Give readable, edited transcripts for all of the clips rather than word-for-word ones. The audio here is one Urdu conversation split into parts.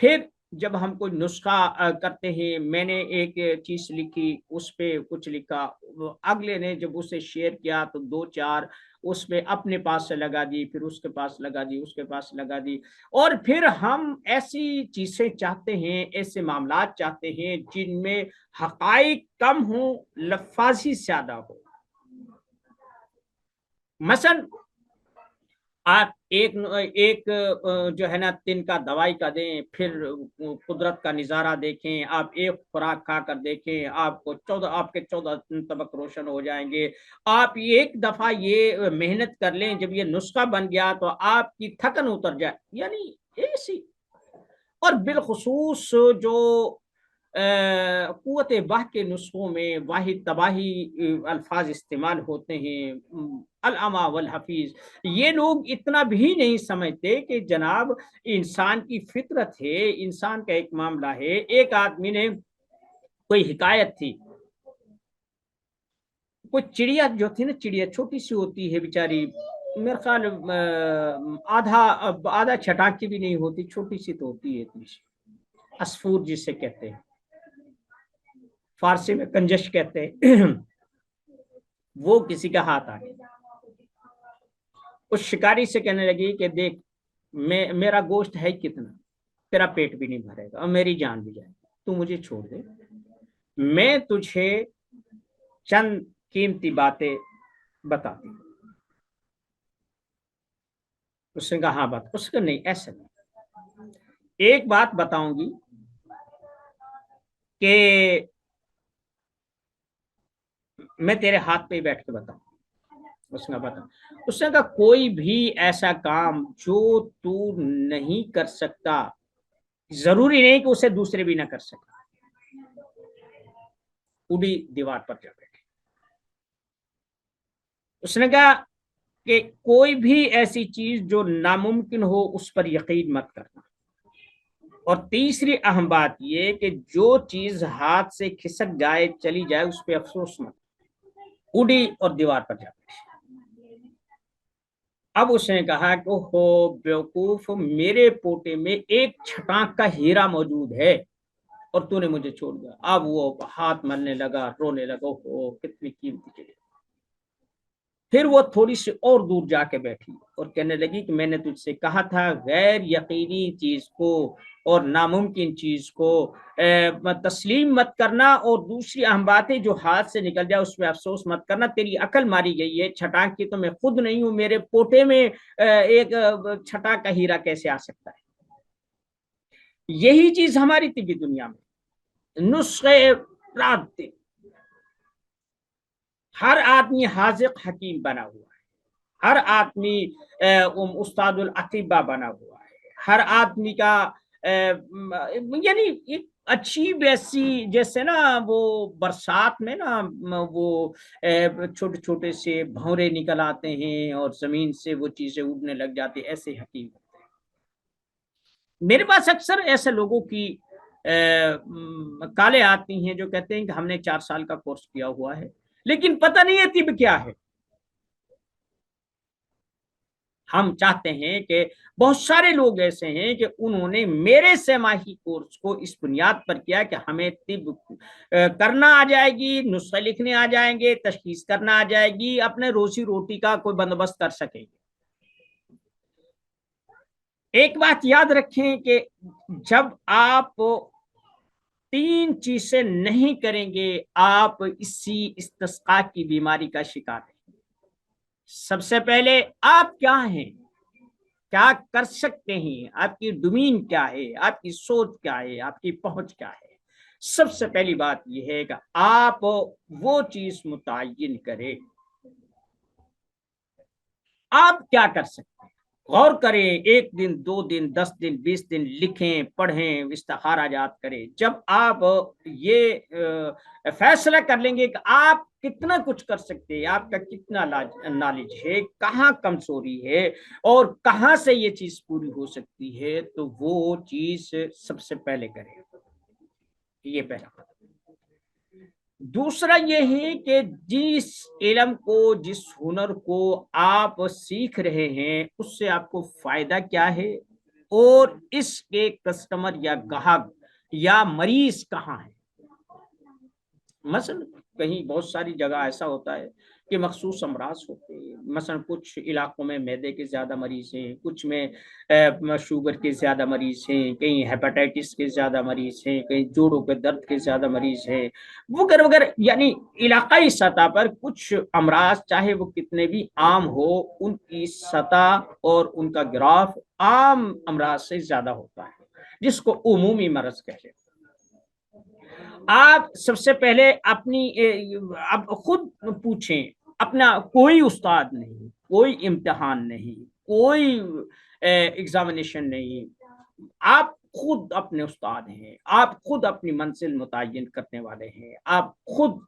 پھر جب ہم کوئی نسخہ کرتے ہیں، میں نے ایک چیز لکھی، اس پہ کچھ لکھا، اگلے نے جب اسے شیئر کیا تو دو چار اس میں اپنے پاس سے لگا دی، پھر اس کے پاس لگا دی، اس کے پاس لگا دی، اور پھر ہم ایسی چیزیں چاہتے ہیں، ایسے معاملات چاہتے ہیں جن میں حقائق کم ہوں، لفاظی زیادہ ہو۔ مثلا آپ ایک جو ہے نا تن کا دوائی کا دیں، پھر قدرت کا نظارہ دیکھیں، آپ ایک خوراک کھا کر دیکھیں، آپ کو آپ کے 14 طبق روشن ہو جائیں گے۔ آپ ایک دفعہ یہ محنت کر لیں، جب یہ نسخہ بن گیا تو آپ کی تھکن اتر جائے، یعنی ایسی۔ اور بالخصوص جو قوت بح کے نسخوں میں واحد تباہی الفاظ استعمال ہوتے ہیں، العما والحفیظ، یہ لوگ اتنا بھی نہیں سمجھتے کہ جناب انسان کی فطرت ہے، انسان کا ایک معاملہ ہے۔ ایک آدمی نے کوئی حکایت تھی، کوئی چڑیا جو تھی نا، چڑیا چھوٹی سی ہوتی ہے بیچاری، میرے خیال آدھا چھٹانک کی بھی نہیں ہوتی، چھوٹی سی تو ہوتی ہے اتنی سی، عصفور جسے کہتے ہیں، فارسی میں کنجش کہتے ہیں۔ وہ کسی کا ہاتھ آ گیا، اس شکاری سے کہنے لگی کہ دیکھ، میرا گوشت ہے کتنا، تیرا پیٹ بھی نہیں بھرے گا اور میری جان بھی جائے گی، تو مجھے چھوڑ دے، میں تجھے چند قیمتی باتیں بتاتی ہوں۔ اس نے کہا ہاں بات، اس کا نہیں، ایسا نہیں، ایک بات بتاؤں گی کہ میں تیرے ہاتھ پہ بیٹھ کے بتاؤں۔ اس نے بتا، اس نے کہا کوئی بھی ایسا کام جو تو نہیں کر سکتا، ضروری نہیں کہ اسے دوسرے بھی نہ کر سکتا۔ اڑی دیوار پر جا بیٹھی۔ اس نے کہا کہ کوئی بھی ایسی چیز جو ناممکن ہو اس پر یقین مت کرنا، اور تیسری اہم بات یہ کہ جو چیز ہاتھ سے کھسک جائے چلی جائے اس پہ افسوس مت۔ اڑی اور دیوار پر جا بیٹھی۔ اب اس نے کہا کہ ہو بیوقوف، میرے پوٹے میں ایک چھٹانک کا ہیرا موجود ہے اور تو نے مجھے چھوڑ دیا۔ اب وہ ہاتھ ملنے لگا، رونے لگا، ہو کتنی قیمتی چیز۔ پھر وہ تھوڑی سی اور دور جا کے بیٹھی اور کہنے لگی کہ میں نے تجھ سے کہا تھا غیر یقینی چیز کو اور ناممکن چیز کو تسلیم مت کرنا، اور دوسری اہم بات ہے جو ہاتھ سے نکل جائے اس پہ افسوس مت کرنا۔ تیری عقل ماری گئی ہے، چھٹانک کی تو میں خود نہیں ہوں، میرے پوٹے میں ایک چھٹانک کا ہیرا کیسے آ سکتا ہے؟ یہی چیز ہماری طبی دنیا میں نسخے رات دن، ہر آدمی حاذق حکیم بنا ہوا ہے، ہر آدمی استاد الاطباء بنا ہوا ہے، ہر آدمی کا یعنی ایک عجیب ایسی، جیسے نا وہ برسات میں نا وہ چھوٹے چھوٹے سے بھونرے نکل آتے ہیں اور زمین سے وہ چیزیں اڑنے لگ جاتی، ایسے حکیم ہوتے ہیں۔ میرے پاس اکثر ایسے لوگوں کی کالیں آتی ہیں جو کہتے ہیں کہ ہم نے 4 سال کا کورس کیا ہوا ہے لیکن پتہ نہیں ہے طب کیا ہے۔ ہم چاہتے ہیں کہ بہت سارے لوگ ایسے ہیں کہ انہوں نے میرے سہ-ماہی کورس کو اس بنیاد پر کیا کہ ہمیں طب کرنا آ جائے گی، نسخے لکھنے آ جائیں گے، تشخیص کرنا آ جائے گی، اپنے روزی روٹی کا کوئی بندوبست کر سکیں گے۔ ایک بات یاد رکھیں کہ جب آپ 3 چیزیں نہیں کریں گے آپ اسی استسقاء کی بیماری کا شکار ہیں۔ سب سے پہلے آپ کیا ہیں، کیا کر سکتے ہیں، آپ کی ڈومین کیا ہے، آپ کی سوچ کیا ہے، آپ کی پہنچ کیا ہے۔ سب سے پہلی بات یہ ہے کہ آپ وہ چیز متعین کریں، آپ کیا کر سکتے ہیں، غور کریں، 1 دن 2 دن 10 دن 20 دن لکھیں، پڑھیں، استخارہ جات کریں۔ جب آپ یہ فیصلہ کر لیں گے کہ آپ کتنا کچھ کر سکتے ہیں، آپ کا کتنا نالج ہے، کہاں کمزوری ہے اور کہاں سے یہ چیز پوری ہو سکتی ہے، تو وہ چیز سب سے پہلے کریں۔ یہ پہلا۔ دوسرا یہ ہے کہ جس علم کو، جس ہنر کو آپ سیکھ رہے ہیں اس سے آپ کو فائدہ کیا ہے، اور اس کے کسٹمر یا گاہک یا مریض کہاں ہے. مثلا کہیں بہت ساری جگہ ایسا ہوتا ہے کہ مخصوص امراض ہوتے ہیں. مثلا کچھ علاقوں میں معدے کے زیادہ مریض ہیں, کچھ میں شوگر کے زیادہ مریض ہیں, کہیں ہیپاٹائٹس کے زیادہ مریض ہیں, کہیں جوڑوں کے درد کے زیادہ مریض ہیں وغیرہ وغیرہ. یعنی علاقائی سطح پر کچھ امراض چاہے وہ کتنے بھی عام ہو, ان کی سطح اور ان کا گراف عام امراض سے زیادہ ہوتا ہے, جس کو عمومی مرض کہتے ہیں. آپ سب سے پہلے اپنی اب خود پوچھیں, اپنا کوئی استاد نہیں, کوئی امتحان نہیں, کوئی ایگزامینیشن نہیں, آپ خود اپنے استاد ہیں, آپ خود اپنی منزل متعین کرنے والے ہیں, آپ خود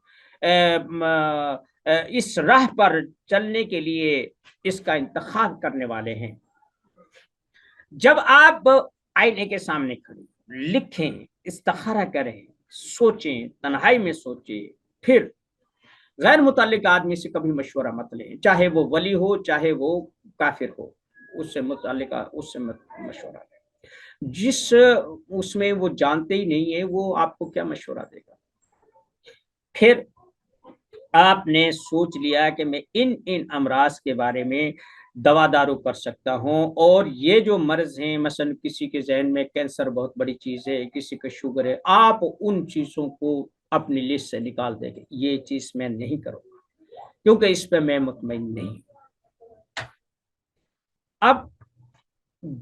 اس راہ پر چلنے کے لیے اس کا انتخاب کرنے والے ہیں. جب آپ آئینے کے سامنے کھڑے لکھیں, استخارہ کریں, سوچیں, تنہائی میں سوچیں, پھر غیر متعلق آدمی سے کبھی مشورہ مت لیں, چاہے وہ ولی ہو چاہے وہ کافر ہو, اس سے مشورہ لیں. جس اس میں وہ جانتے ہی نہیں ہے وہ آپ کو کیا مشورہ دے گا. پھر آپ نے سوچ لیا کہ میں ان امراض کے بارے میں دوا دارو کر سکتا ہوں, اور یہ جو مرض ہیں, مثلا کسی کے ذہن میں کینسر بہت بڑی چیز ہے, کسی کا شوگر ہے, آپ ان چیزوں کو اپنی لسٹ سے نکال دیں گے, یہ چیز میں نہیں کروں گا کیونکہ اس پہ میں مطمئن نہیں. اب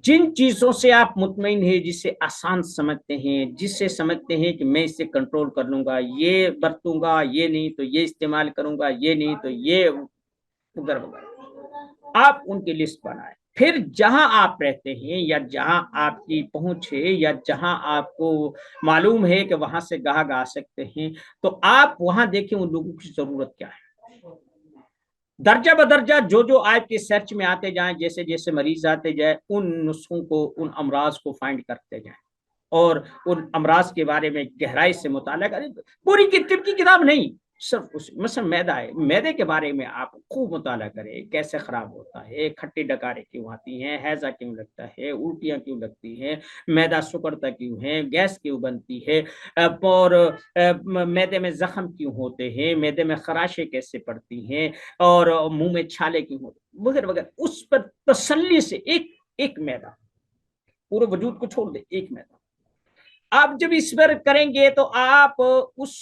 جن چیزوں سے آپ مطمئن ہیں, جسے آسان سمجھتے ہیں, جس سے سمجھتے ہیں کہ میں اس سے کنٹرول کر لوں گا, یہ برتوں گا, یہ نہیں تو یہ استعمال کروں گا, یہ نہیں تو یہ وغیرہ وغیرہ, آپ ان کی لسٹ بنائیں. پھر جہاں آپ رہتے ہیں یا جہاں آپ کی پہنچ ہے یا جہاں آپ کو معلوم ہے کہ وہاں سے گاہک آ سکتے ہیں, تو آپ وہاں دیکھیں ان لوگوں کی ضرورت کیا ہے. درجہ بدرجہ جو آپ کے سرچ میں آتے جائیں, جیسے جیسے مریض آتے جائیں, ان نسخوں کو, ان امراض کو فائنڈ کرتے جائیں اور ان امراض کے بارے میں گہرائی سے مطالعہ کریں. پوری طب کی کتاب نہیں, صرف مثلا میدا ہے, میدے کے بارے میں آپ خوب مطالعہ کریں, کیسے خراب ہوتا ہے, کھٹی ڈکاریں کیوں آتی ہیں, ہیضہ کیوں لگتا ہے, الٹیاں کیوں لگتی ہیں, میدا سکڑتا کیوں ہے, گیس کیوں بنتی ہے, اور میدے میں زخم کیوں ہوتے ہیں, میدے میں خراشیں کیسے پڑتی ہیں, اور منہ میں چھالے کیوں ہوتے وغیرہ وغیرہ. اس پر تسلی سے ایک میدا, پورے وجود کو چھوڑ دے, ایک میدا. آپ جب اس پر کریں گے تو آپ اس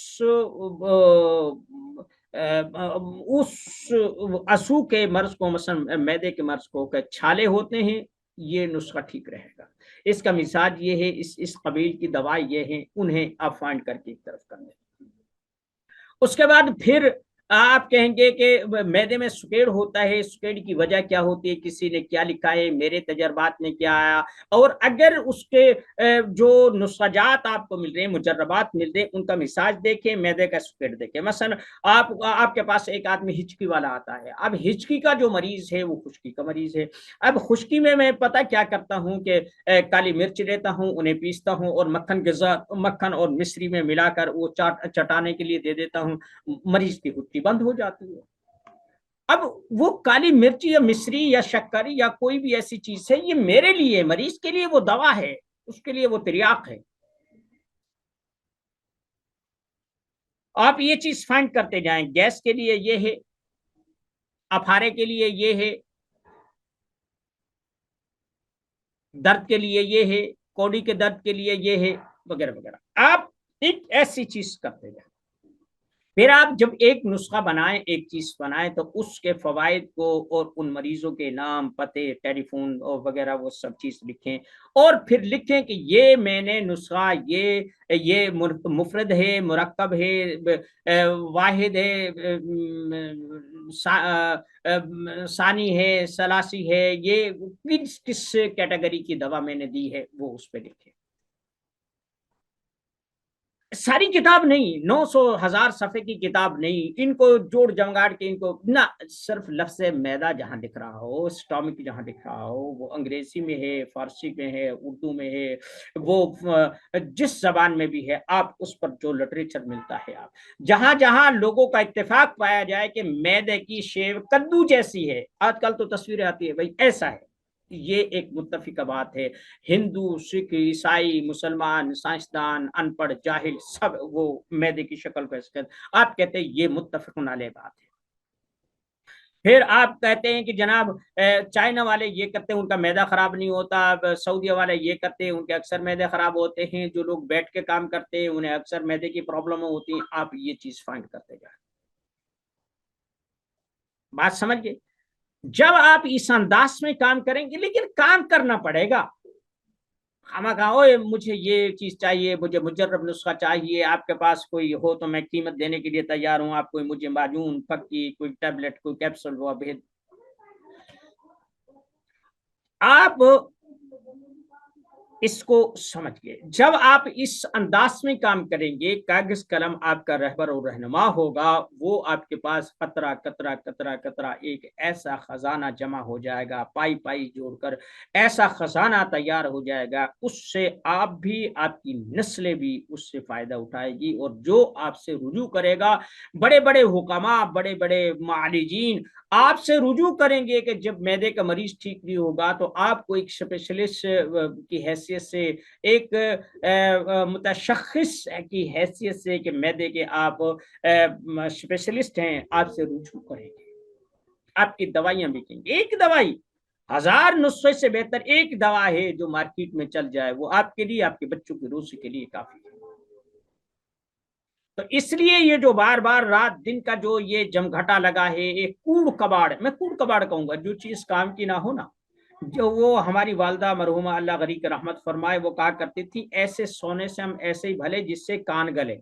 اسو کے مرض کو, مثلا میدے کے مرض کو کہ چھالے ہوتے ہیں, یہ نسخہ ٹھیک رہے گا, اس کا مزاج یہ ہے, اس قبیل کی دوا یہ ہے, انہیں آپ فائنڈ کر کے ایک طرف کر لیں. اس کے بعد پھر آپ کہیں گے کہ میدے میں سکیڑ ہوتا ہے, سکیڑ کی وجہ کیا ہوتی ہے, کسی نے کیا لکھا ہے, میرے تجربات میں کیا آیا, اور اگر اس کے جو نسخجات آپ کو مل رہے ہیں, مجربات مل رہے ہیں, ان کا مزاج دیکھیں, میدے کا سکیڑ دیکھیں. مثلا آپ کے پاس ایک آدمی ہچکی والا آتا ہے, اب ہچکی کا جو مریض ہے وہ خشکی کا مریض ہے. اب خشکی میں پتہ کیا کرتا ہوں کہ کالی مرچ لیتا ہوں, انہیں پیستا ہوں اور مکھن اور مصری میں ملا کر وہ چٹانے کے لیے دے دیتا ہوں, مریض کی خشکی بند ہو جاتی ہے. اب وہ کالی مرچ یا مصری یا شکر یا کوئی بھی ایسی چیز ہے, یہ میرے لیے, مریض کے لیے وہ دوا ہے, اس کے لیے وہ تریاق ہے. آپ یہ چیز فائنڈ کرتے جائیں, گیس کے لیے یہ ہے, افارے کے لیے یہ ہے, درد کے لیے یہ ہے, کوڑی کے درد کے لیے یہ ہے, وغیرہ وغیرہ. آپ ایک ایسی چیز کرتے جائیں. پھر آپ جب ایک نسخہ بنائیں, ایک چیز بنائیں, تو اس کے فوائد کو اور ان مریضوں کے نام, پتے, ٹیلی فون اور وغیرہ وہ سب چیز لکھیں, اور پھر لکھیں کہ یہ میں نے نسخہ, یہ مفرد ہے, مرکب ہے, واحد ہے, ثانی ہے, ثلاثی ہے, یہ کس کیٹیگری کی دوا میں نے دی ہے, وہ اس پہ لکھیں. ساری کتاب نہیں, 900,000 صفحے کی کتاب نہیں, ان کو جوڑ جمگاڑ کے ان کو نہ, صرف لفظ میدا جہاں لکھ رہا ہو, اسٹامک جہاں لکھ رہا ہو, وہ انگریزی میں ہے, فارسی میں ہے, اردو میں ہے, وہ جس زبان میں بھی ہے, آپ اس پر جو لٹریچر ملتا ہے, آپ جہاں جہاں لوگوں کا اتفاق پایا جائے کہ میدے کی شیو کدو جیسی ہے, آج کل تو تصویریں آتی ہے بھائی ایسا ہے, یہ ایک متفقہ بات ہے. ہندو، سکھ، عیسائی، مسلمان، سائنسدان، ان پڑھ، جاہل، سب وہ میدے کی شکل کو ایسے کرتے. آپ کہتے ہیں یہ متفق علیہ بات ہے. پھر آپ کہتے ہیں کہ جناب چائنا والے یہ کرتے ہیں ان کا میدا خراب نہیں ہوتا، سعودیہ والے یہ کرتے ہیں ان کے اکثر میدے خراب ہوتے ہیں، جو لوگ بیٹھ کے کام کرتے ہیں انہیں اکثر میدے کی پرابلم ہوتی ہیں. آپ یہ چیز فائنڈ کرتے جائیں. بات سمجھ گئے؟ جب آپ اس انداز میں کام کریں گے، لیکن کام کرنا پڑے گا. ہمیں کہا مجھے یہ چیز چاہیے، مجھے مجرب نسخہ چاہیے، آپ کے پاس کوئی ہو تو میں قیمت دینے کے لیے تیار ہوں، آپ کوئی مجھے معجون، پکی، کوئی ٹیبلٹ، کوئی کیپسول وہ بھیج. آپ اس کو سمجھ گئے. جب آپ اس انداز میں کام کریں گے، کاغذ قلم آپ کا رہبر اور رہنما ہوگا، وہ آپ کے پاس قطرہ قطرہ قطرہ قطرہ ایک ایسا خزانہ جمع ہو جائے گا، پائی پائی جوڑ کر ایسا خزانہ تیار ہو جائے گا. اس سے آپ بھی، آپ کی نسلیں بھی اس سے فائدہ اٹھائے گی. اور جو آپ سے رجوع کرے گا، بڑے بڑے حکماء، بڑے بڑے معالجین آپ سے رجوع کریں گے کہ جب معدے کا مریض ٹھیک نہیں ہوگا تو آپ کو ایک اسپیشلسٹ کی حیثیت سے، ایک متشخص کی حیثیت سے کہ معدے کے آپ اسپیشلسٹ ہیں، آپ سے رجوع کریں گے. آپ کی دوائیاں بکیں گی. ایک دوائی 1000 نسخے سے بہتر ایک دوا ہے جو مارکیٹ میں چل جائے، وہ آپ کے لیے، آپ کے بچوں کی روزی کے لیے کافی ہے. تو اس لیے یہ جو بار بار رات دن کا جو یہ جمگھٹا لگا ہے، ایک کوڑ کباڑ، میں کوڑ کباڑ کہوں گا، جو چیز کام کی نہ ہو نا. جو وہ ہماری والدہ مرحومہ اللہ غنی کی رحمت فرمائے وہ کہا کرتی تھی، ایسے سونے سے ہم ایسے ہی بھلے جس سے کان گلے.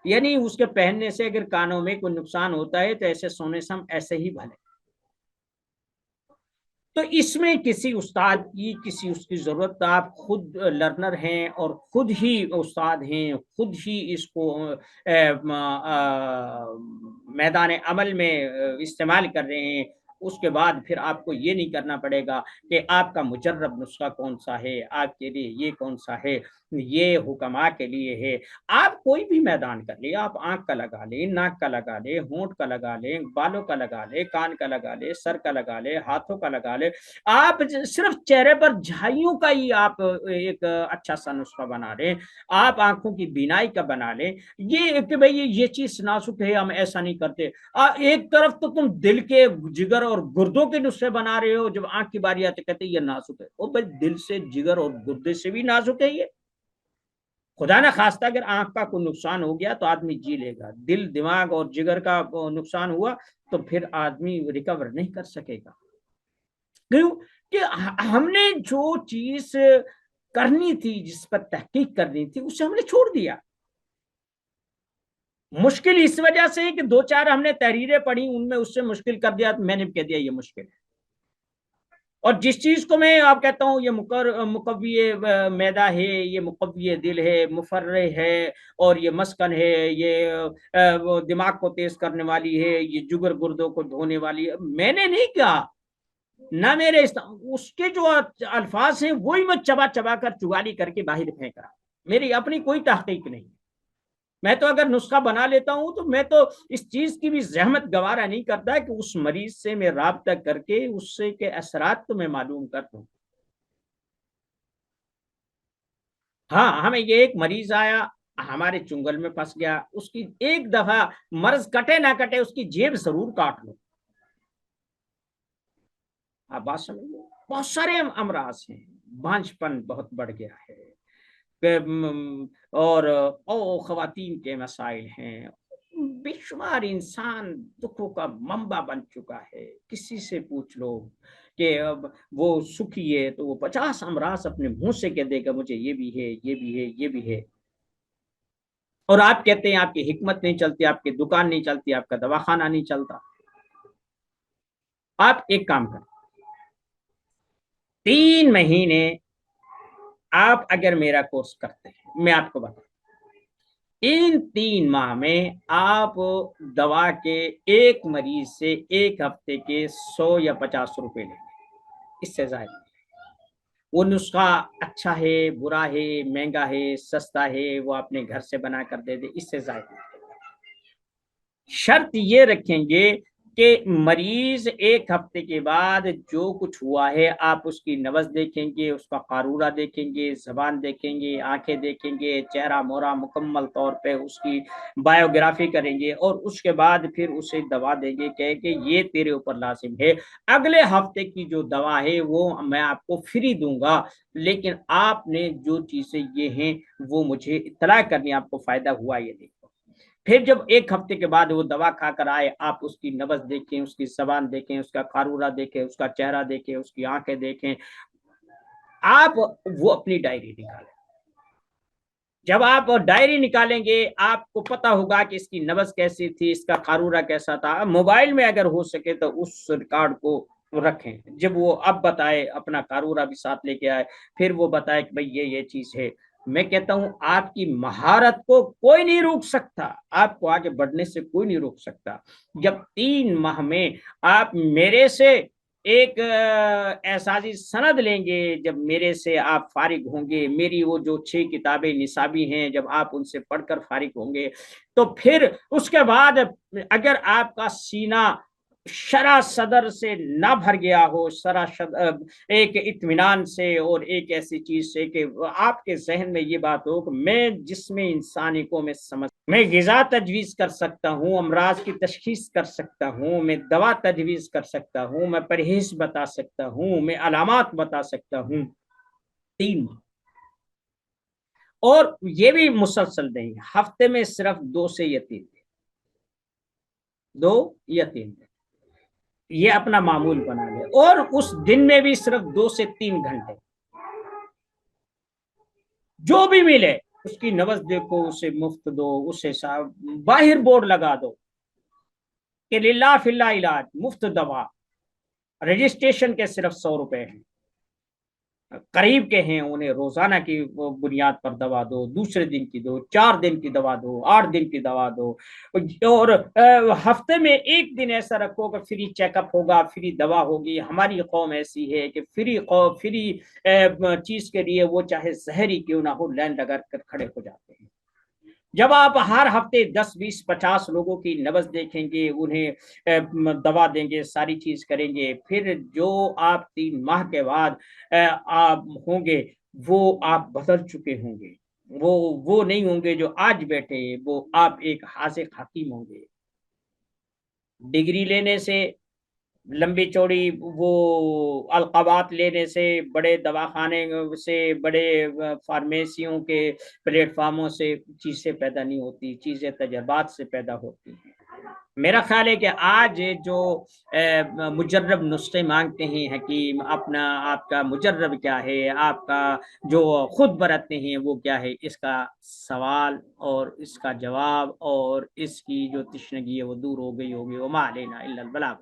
یعنی اس کے پہننے سے اگر کانوں میں کوئی نقصان ہوتا ہے تو ایسے سونے سے ہم ایسے ہی بھلے. تو اس میں کسی استاد کی، کسی اس کی ضرورت، آپ خود لرنر ہیں اور خود ہی استاد ہیں، خود ہی اس کو میدان عمل میں استعمال کر رہے ہیں. اس کے بعد پھر آپ کو یہ نہیں کرنا پڑے گا کہ آپ کا مجرب نسخہ کون سا ہے، آپ کے لیے یہ کون سا ہے، یہ حکماء کے لیے ہے. آپ کوئی بھی میدان کر لیں، آپ آنکھ کا لگا لیں، ناک کا لگا لیں، ہونٹ کا لگا لیں، بالوں کا لگا لیں، کان کا لگا لیں، سر کا لگا لیں، ہاتھوں کا لگا لیں. آپ صرف چہرے پر جھائیوں کا ہی آپ ایک اچھا سا نسخہ بنا لیں، آپ آنکھوں کی بینائی کا بنا لیں. یہ کہ بھئی یہ چیز نازک ہے، ہم ایسا نہیں کرتے. ایک طرف تو تم دل کے، جگر اور گردوں کے نسخے بنا رہے ہو، جب آنکھ کی باری آتی کہتے یہ نازک ہے. وہ بھائی دل سے، جگر اور گردے سے بھی نازک ہے. یہ خدا نہ خواستہ اگر آنکھ کا کوئی نقصان ہو گیا تو آدمی جی لے گا، دل، دماغ اور جگر کا نقصان ہوا تو پھر آدمی ریکور نہیں کر سکے گا. کیوں کہ ہم نے جو چیز کرنی تھی، جس پر تحقیق کرنی تھی، اسے ہم نے چھوڑ دیا. مشکل اس وجہ سے کہ 2-4 ہم نے تحریریں پڑھی، ان میں اس سے مشکل کر دیا، میں نے کہہ دیا یہ مشکل ہے. اور جس چیز کو میں آپ کہتا ہوں یہ مقوی معدہ ہے، یہ مقوی دل ہے، مفرح ہے، اور یہ مسکن ہے، یہ دماغ کو تیز کرنے والی ہے، یہ جگر گردوں کو دھونے والی ہے، میں نے نہیں کہا. نہ میرے اس کے جو الفاظ ہیں وہی میں چبا چبا کر چگالی کر کے باہر پھینک رہا. میری اپنی کوئی تحقیق نہیں. میں تو اگر نسخہ بنا لیتا ہوں تو میں تو اس چیز کی بھی زحمت گوارا نہیں کرتا کہ اس مریض سے میں رابطہ کر کے اس سے کے اثرات تو میں معلوم کر دوں. ہاں، ہمیں یہ ایک مریض آیا، ہمارے چنگل میں پھنس گیا، اس کی ایک دفعہ مرض کٹے نہ کٹے اس کی جیب ضرور کاٹ لو. آپ بات سمجھ لو. بہت سارے امراض ہیں، بانجھ پن بہت بڑھ گیا ہے، اور خواتین کے مسائل ہیں. بے شمار انسان دکھوں کا منبع بن چکا ہے. کسی سے پوچھ لو کہ وہ سکھی ہے تو وہ 50 امراض اپنے منہ سے کہہ دے گا مجھے یہ بھی ہے، یہ بھی ہے، یہ بھی ہے. اور آپ کہتے ہیں آپ کی حکمت نہیں چلتی، آپ کی دکان نہیں چلتی، آپ کا دواخانہ نہیں چلتا. آپ ایک کام کریں، 3 مہینے آپ اگر میرا کورس کرتے ہیں، میں آپ کو بتاؤں، ان 3 ماہ میں آپ دوا کے ایک مریض سے ایک ہفتے کے 100 یا 50 روپے لیں گے، اس سے زائد نہیں. وہ نسخہ اچھا ہے، برا ہے، مہنگا ہے، سستا ہے، وہ اپنے گھر سے بنا کر دے دے، اس سے زائد نہیں. شرط یہ رکھیں گے کہ مریض ایک ہفتے کے بعد جو کچھ ہوا ہے آپ اس کی نبض دیکھیں گے، اس کا قارورہ دیکھیں گے، زبان دیکھیں گے، آنکھیں دیکھیں گے، چہرہ مورا مکمل طور پہ اس کی بایوگرافی کریں گے، اور اس کے بعد پھر اسے دوا دیں گے کہ یہ تیرے اوپر لازم ہے، اگلے ہفتے کی جو دوا ہے وہ میں آپ کو فری دوں گا، لیکن آپ نے جو چیزیں یہ ہیں وہ مجھے اطلاع کرنی، آپ کو فائدہ ہوا یہ نہیں۔ پھر جب ایک ہفتے کے بعد وہ دوا کھا کر آئے، آپ اس کی نبض دیکھیں، اس کی زبان دیکھیں، اس کا قارورہ دیکھیں، اس کا چہرہ دیکھیں، اس کی آنکھیں دیکھیں، آپ وہ اپنی ڈائری نکالیں۔ جب آپ ڈائری نکالیں گے آپ کو پتا ہوگا کہ اس کی نبض کیسی تھی، اس کا قارورہ کیسا تھا۔ موبائل میں اگر ہو سکے تو اس ریکارڈ کو رکھیں، جب وہ اب بتائے اپنا قارورہ بھی ساتھ لے کے آئے، پھر وہ بتائے کہ بھئی یہ چیز ہے۔ میں کہتا ہوں آپ کی مہارت کو کوئی نہیں روک سکتا، آپ کو آگے بڑھنے سے کوئی نہیں روک سکتا۔ جب 3 ماہ میں آپ میرے سے ایک اعزازی سند لیں گے، جب میرے سے آپ فارغ ہوں گے، میری وہ جو 6 کتابیں نصابی ہیں جب آپ ان سے پڑھ کر فارغ ہوں گے، تو پھر اس کے بعد اگر آپ کا سینہ شرح صدر سے نہ بھر گیا ہو، ایک اطمینان سے اور ایک ایسی چیز سے کہ آپ کے ذہن میں یہ بات ہو کہ میں جسم انسانی کو میں سمجھ، میں غذا تجویز کر سکتا ہوں، امراض کی تشخیص کر سکتا ہوں، میں دوا تجویز کر سکتا ہوں، میں پرہیز بتا سکتا ہوں، میں علامات بتا سکتا ہوں، 3 ماہ۔ اور یہ بھی مسلسل نہیں، ہفتے میں صرف 2 سے یا 3 دن، 2 یا 3 دن یہ اپنا معمول بنا لے، اور اس دن میں بھی صرف 2 سے 3 گھنٹے جو بھی ملے اس کی نبض دیکھو، اسے مفت دو، اسے باہر بورڈ لگا دو کہ للہ فی اللہ علاج، مفت دوا، رجسٹریشن کے صرف 100 روپے ہیں، قریب کے ہیں انہیں روزانہ کی بنیاد پر دوا دو، دوسرے دن کی دو، 4 دن کی دوا دو، 8 دن کی دوا دو، اور ہفتے میں ایک دن ایسا رکھو کہ فری چیک اپ ہوگا، فری دوا ہوگی۔ ہماری قوم ایسی ہے کہ فری چیز کے لیے وہ چاہے زہری کیوں نہ ہو لائن لگا کر کھڑے ہو جاتے ہیں۔ جب آپ ہر ہفتے 10 20 50 لوگوں کی نبض دیکھیں گے، انہیں دوا دیں گے، ساری چیز کریں گے، پھر جو آپ 3 ماہ کے بعد آپ ہوں گے وہ آپ بدل چکے ہوں گے، وہ نہیں ہوں گے جو آج بیٹھے، وہ آپ ایک حاذق حکیم ہوں گے۔ ڈگری لینے سے، لمبی چوڑی وہ القابات لینے سے، بڑے دواخانے سے، بڑے فارمیسیوں کے پلیٹ فارموں سے چیزیں پیدا نہیں ہوتی، چیزیں تجربات سے پیدا ہوتی ہیں۔ میرا خیال ہے کہ آج جو مجرب نسخے مانگتے ہیں حکیم، اپنا آپ کا مجرب کیا ہے، آپ کا جو خود برتتے ہیں وہ کیا ہے، اس کا سوال اور اس کا جواب اور اس کی جو تشنگی ہے وہ دور ہو گئی ہوگی۔ وما علینا الا البلاغ۔